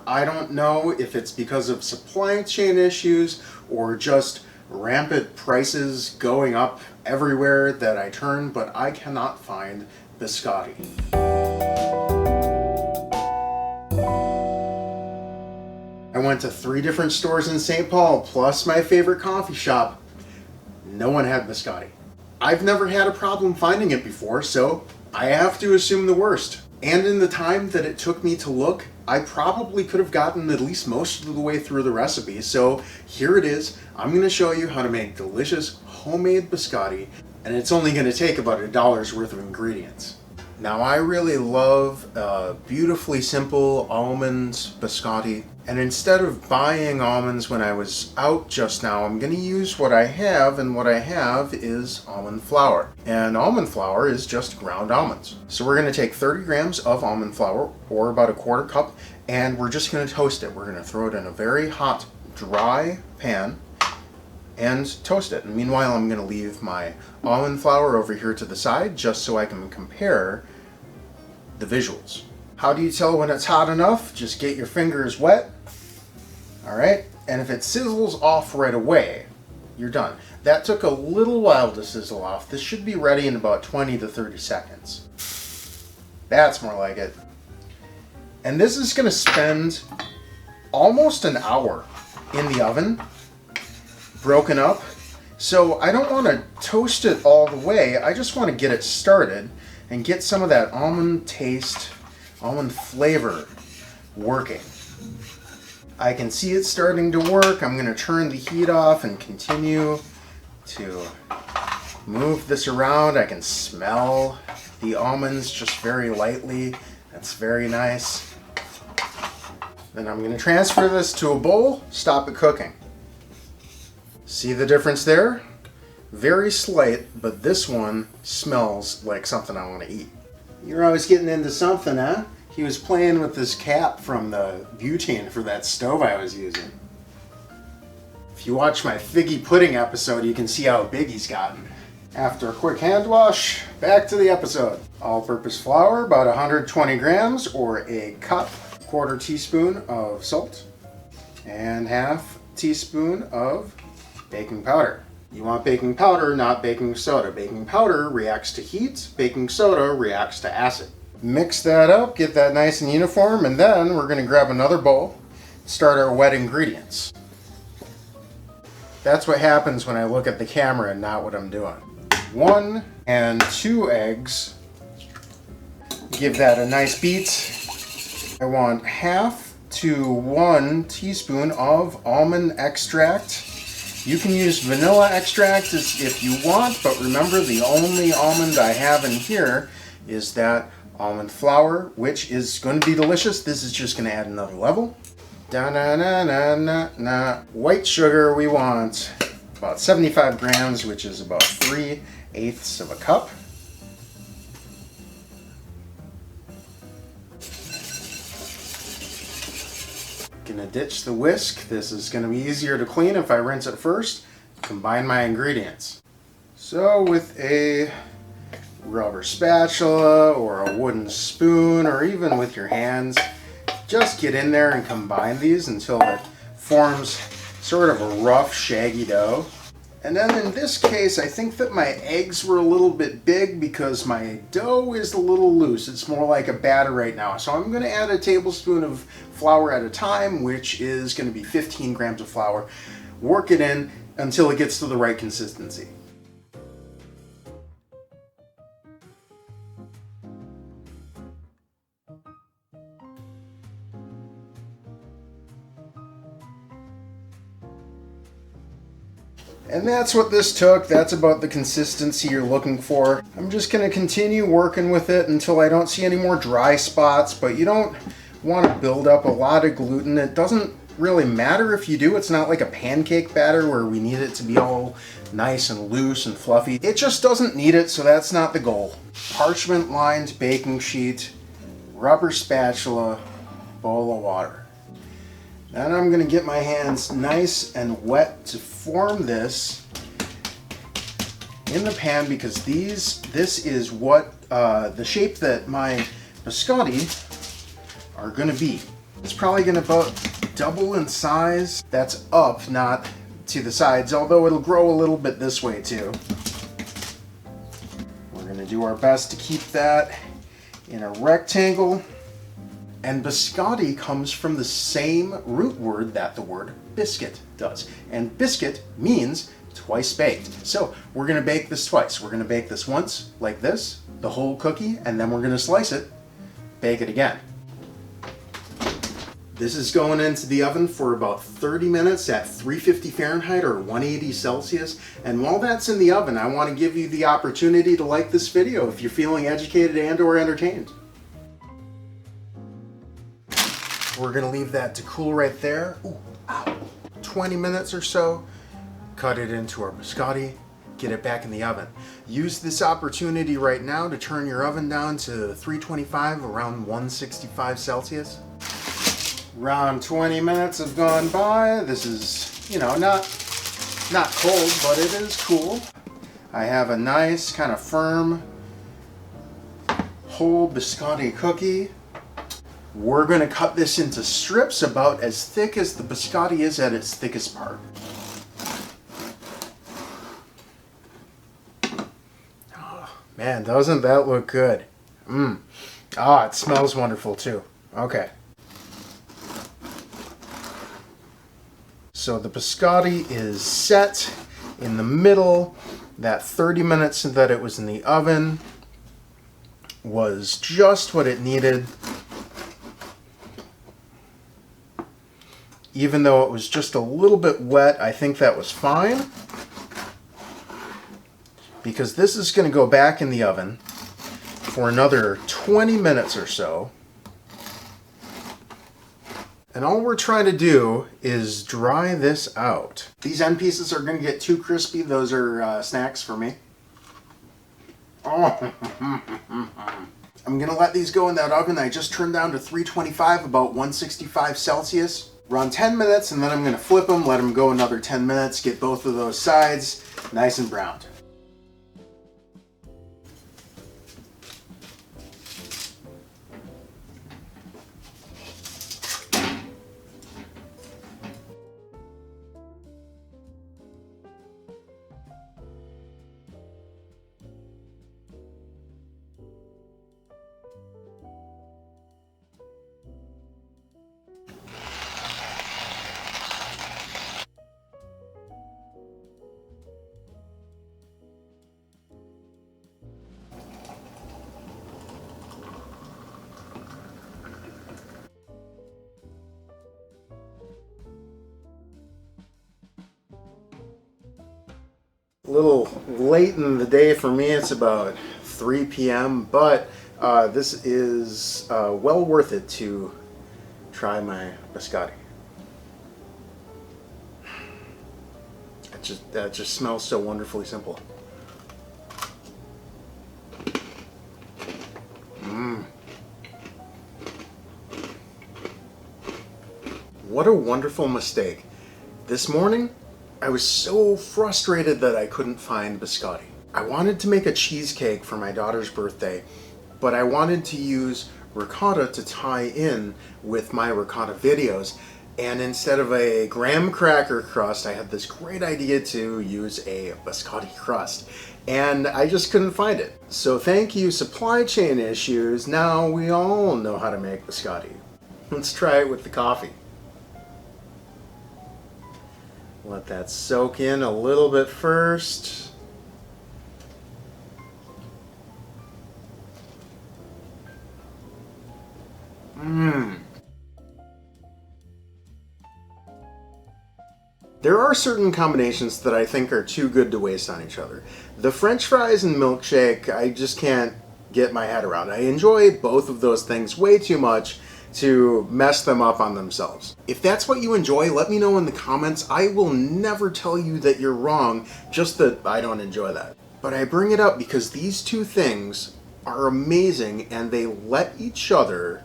I don't know if it's because of supply chain issues or just rampant prices going up everywhere that I turn, but I cannot find biscotti. I went to 3 different stores in St. Paul, plus my favorite coffee shop. No one had biscotti. I've never had a problem finding it before, so I have to assume the worst. And in the time that it took me to look, I probably could have gotten at least most of the way through the recipe. So here it is. I'm going to show you how to make delicious homemade biscotti, and it's only going to take about $1 worth of ingredients. Now, I really love beautifully simple almond biscotti, and instead of buying almonds when I was out just now, I'm going to use what I have, and what I have is almond flour. And almond flour is just ground almonds. So we're going to take 30 grams of almond flour, or about a 1/4 cup, and we're just going to toast it. We're going to throw it in a very hot, dry pan and toast it. And meanwhile, I'm going to leave my almond flour over here to the side just so I can compare the visuals. How do you tell when it's hot enough? Just get your fingers wet. All right, and if it sizzles off right away, you're done. That took a little while to sizzle off. This should be ready in about 20 to 30 seconds. That's more like it. And this is going to spend almost an hour in the oven, broken up. So I don't want to toast it all the way. I just want to get it started and get some of that almond taste, almond flavor working. I can see it starting to work. I'm going to turn the heat off and continue to move this around. I can smell the almonds just very lightly. That's very nice. Then I'm going to transfer this to a bowl, stop it cooking. See the difference there? Very slight, but this one smells like something I want to eat. You're always getting into something, huh? He was playing with this cap from the butane for that stove I was using. If you watch my figgy pudding episode, you can see how big he's gotten. After a quick hand wash, back to the episode. All-purpose flour, about 120 grams, or a cup, 1/4 teaspoon of salt, and 1/2 teaspoon of baking powder. You want baking powder, not baking soda. Baking powder reacts to heat, baking soda reacts to acid. Mix that up, get that nice and uniform, and then we're going to grab another bowl, start our wet ingredients. That's what happens when I look at the camera and not what I'm doing. 1 and 2 eggs. Give that a nice beat. I want 1/2 to 1 teaspoon of almond extract. You can use vanilla extract if you want, but remember the only almond I have in here is that almond flour, which is going to be delicious. This is just going to add another level. Da-na-na-na-na-na. White sugar we want about 75 grams, which is about 3/8 of a cup. Gonna ditch the whisk. This is gonna be easier to clean if I rinse it first. Combine my ingredients. So with a rubber spatula or a wooden spoon, or even with your hands, just get in there and combine these until it forms sort of a rough, shaggy dough. And then in this case, I think that my eggs were a little bit big because my dough is a little loose. It's more like a batter right now. So I'm going to add a tablespoon of flour at a time, which is going to be 15 grams of flour. Work it in until it gets to the right consistency. And that's what this took. That's about the consistency you're looking for. I'm just going to continue working with it until I don't see any more dry spots, but you don't want to build up a lot of gluten. It doesn't really matter if you do. It's not like a pancake batter where we need it to be all nice and loose and fluffy. It just doesn't need it, so that's not the goal. Parchment lined baking sheet, rubber spatula, bowl of water. Then I'm going to get my hands nice and wet to form this in the pan, because this is what the shape that my biscotti are going to be. It's probably gonna about double in size. That's up, not to the sides, although it'll grow a little bit this way too. We're gonna do our best to keep that in a rectangle. And biscotti comes from the same root word that the word biscuit does. And biscuit means twice baked. So we're gonna bake this twice. We're gonna bake this once, like this, the whole cookie, and then we're gonna slice it, bake it again. This is going into the oven for about 30 minutes at 350 Fahrenheit or 180 Celsius. And while that's in the oven, I want to give you the opportunity to like this video if you're feeling educated and or entertained. We're gonna leave that to cool right there. Ooh, ow. 20 minutes or so. Cut it into our biscotti, get it back in the oven. Use this opportunity right now to turn your oven down to 325, around 165 Celsius. Around 20 minutes have gone by. This is, you know, not cold, but it is cool. I have a nice kind of firm whole biscotti cookie. We're going to cut this into strips about as thick as the biscotti is at its thickest part. Oh, man, doesn't that look good? Ah, it smells wonderful too. Okay. So the biscotti is set in the middle. That 30 minutes that it was in the oven was just what it needed. Even though it was just a little bit wet, I think that was fine. Because this is going to go back in the oven for another 20 minutes or so. And all we're trying to do is dry this out. These end pieces are going to get too crispy. Those are snacks for me. Oh. I'm going to let these go in that oven. I just turned down to 325, about 165 Celsius. Around 10 minutes, and then I'm going to flip them, let them go another 10 minutes, get both of those sides nice and browned. A little late in the day for me. It's about 3 p.m. but this is well worth it to try my biscotti. That just smells so wonderfully simple. What a wonderful mistake. This morning, I was so frustrated that I couldn't find biscotti. I wanted to make a cheesecake for my daughter's birthday, but I wanted to use ricotta to tie in with my ricotta videos. And instead of a graham cracker crust, I had this great idea to use a biscotti crust. And I just couldn't find it. So thank you, supply chain issues. Now we all know how to make biscotti. Let's try it with the coffee. Let that soak in a little bit first. There are certain combinations that I think are too good to waste on each other. The French fries and milkshake, I just can't get my head around. I enjoy both of those things way too much to mess them up on themselves. If that's what you enjoy, let me know in the comments. I will never tell you that you're wrong, just that I don't enjoy that. But I bring it up because these two things are amazing and they let each other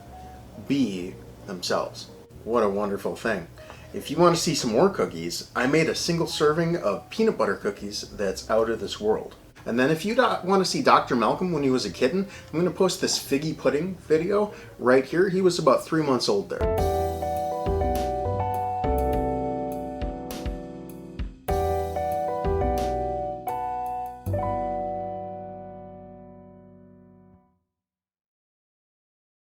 be themselves. What a wonderful thing. If you want to see some more cookies, I made a single serving of peanut butter cookies that's out of this world. And then if you want to see Dr. Malcolm when he was a kitten, I'm going to post this figgy pudding video right here. He was about 3 months old there.